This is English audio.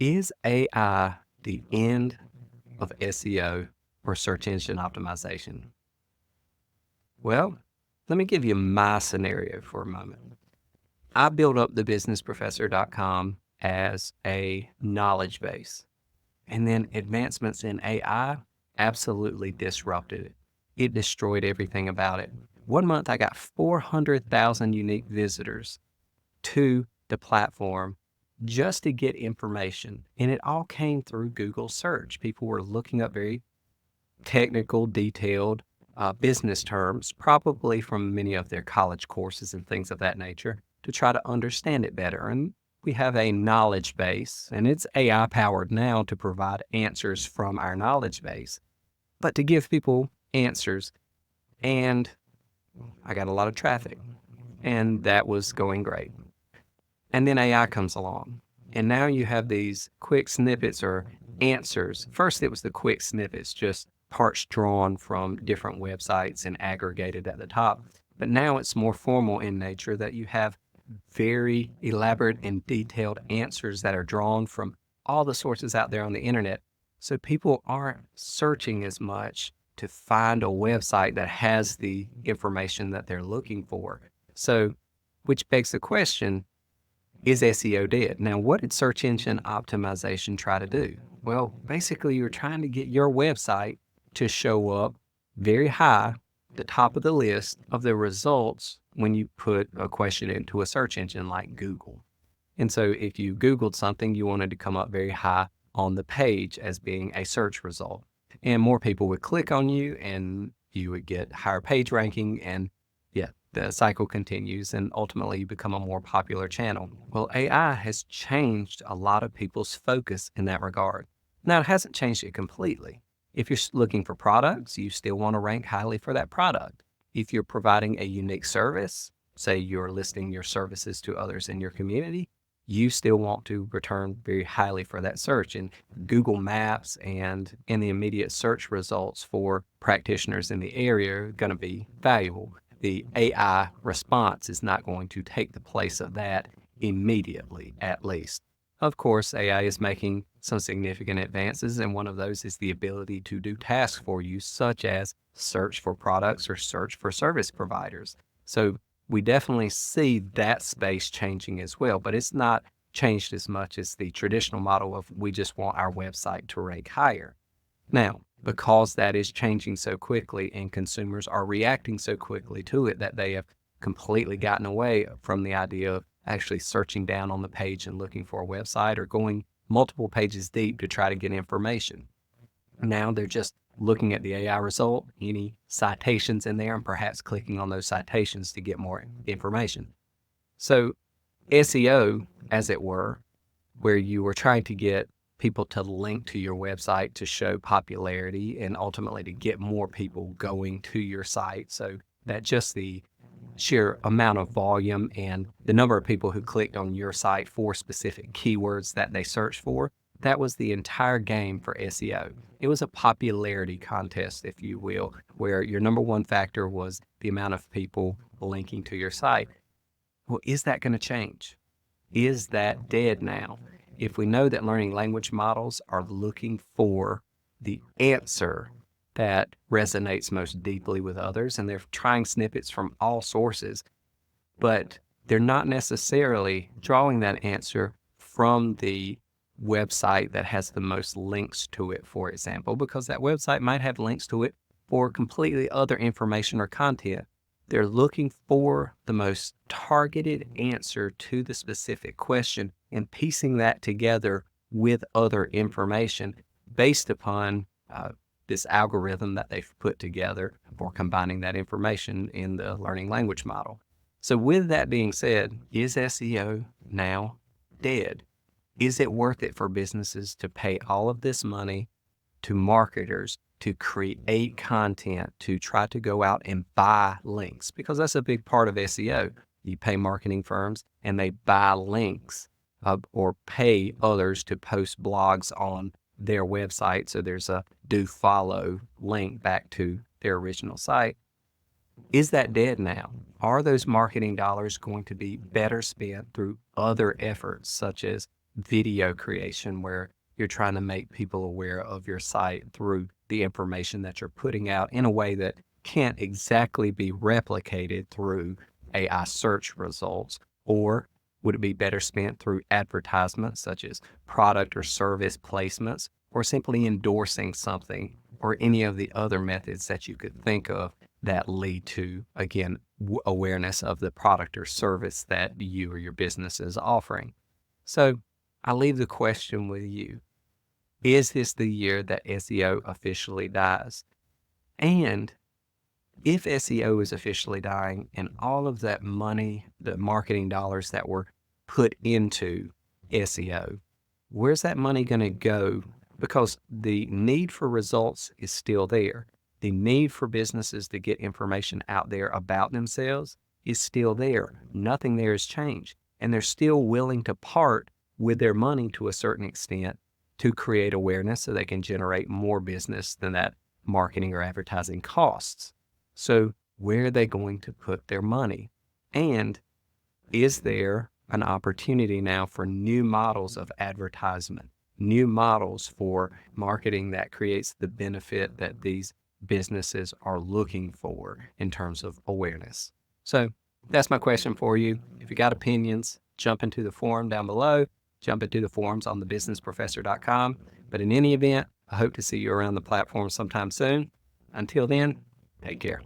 Is AI the end of SEO or search engine optimization? Well, let me give you my scenario for a moment. I built up the businessprofessor.com as a knowledge base, and then advancements in AI absolutely disrupted it. It destroyed everything about it. One month, I got 400,000 unique visitors to the platform just to get information. And it all came through Google search. People were looking up very technical, detailed business terms, probably from many of their college courses and things of that nature, to try to understand it better. And we have a knowledge base, and it's AI powered now to provide answers from our knowledge base, but to give people answers. And I got a lot of traffic, and that was going great. And then AI comes along. And now you have these quick snippets or answers. First, it was the quick snippets, just parts drawn from different websites and aggregated at the top. But now it's more formal in nature that you have very elaborate and detailed answers that are drawn from all the sources out there on the internet. So people aren't searching as much to find a website that has the information that they're looking for. So, which begs the question, is SEO dead? Now, what did search engine optimization try to do? Well, basically, you're trying to get your website to show up very high, the top of the list of the results when you put a question into a search engine like Google. And so if you Googled something, you wanted to come up very high on the page as being a search result. And more people would click on you and you would get higher page ranking, and the cycle continues, and ultimately you become a more popular channel. Well, AI has changed a lot of people's focus in that regard. Now, it hasn't changed it completely. If you're looking for products, you still want to rank highly for that product. If you're providing a unique service, say you're listing your services to others in your community, you still want to return very highly for that search. And Google Maps and in the immediate search results for practitioners in the area are going to be valuable. The AI response is not going to take the place of that immediately, at least. Of course, AI is making some significant advances, and one of those is the ability to do tasks for you, such as search for products or search for service providers. So we definitely see that space changing as well, but it's not changed as much as the traditional model of we just want our website to rank higher. Now, because that is changing so quickly and consumers are reacting so quickly to it, that they have completely gotten away from the idea of actually searching down on the page and looking for a website or going multiple pages deep to try to get information. Now they're just looking at the AI result, any citations in there, and perhaps clicking on those citations to get more information. So SEO, as it were, where you were trying to get people to link to your website to show popularity and ultimately to get more people going to your site, so that just the sheer amount of volume and the number of people who clicked on your site for specific keywords that they searched for, that was the entire game for SEO. It was a popularity contest, if you will, where your number one factor was the amount of people linking to your site. Well, is that going to change? Is that dead now? If we know that learning language models are looking for the answer that resonates most deeply with others, and they're trying snippets from all sources, but they're not necessarily drawing that answer from the website that has the most links to it, for example, because that website might have links to it for completely other information or content. They're looking for the most targeted answer to the specific question and piecing that together with other information based upon this algorithm that they've put together for combining that information in the learning language model. So with that being said, is SEO now dead? Is it worth it for businesses to pay all of this money to marketers to create content, to try to go out and buy links? Because that's a big part of SEO. You pay marketing firms and they buy links or pay others to post blogs on their website. So there's a do follow link back to their original site. Is that dead now? Are those marketing dollars going to be better spent through other efforts, such as video creation where you're trying to make people aware of your site through the information that you're putting out in a way that can't exactly be replicated through AI search results? Or would it be better spent through advertisements such as product or service placements, or simply endorsing something, or any of the other methods that you could think of that lead to, again, awareness of the product or service that you or your business is offering? So I leave the question with you. Is this the year that SEO officially dies? And if SEO is officially dying and all of that money, the marketing dollars that were put into SEO, where's that money going to go? Because the need for results is still there. The need for businesses to get information out there about themselves is still there. Nothing there has changed. And they're still willing to part with their money to a certain extent to create awareness so they can generate more business than that marketing or advertising costs. So where are they going to put their money? And is there an opportunity now for new models of advertisement, new models for marketing that creates the benefit that these businesses are looking for in terms of awareness? So that's my question for you. If you got opinions, jump into the forum down below, jump into the forums on thebusinessprofessor.com. But in any event, I hope to see you around the platform sometime soon. Until then, take care.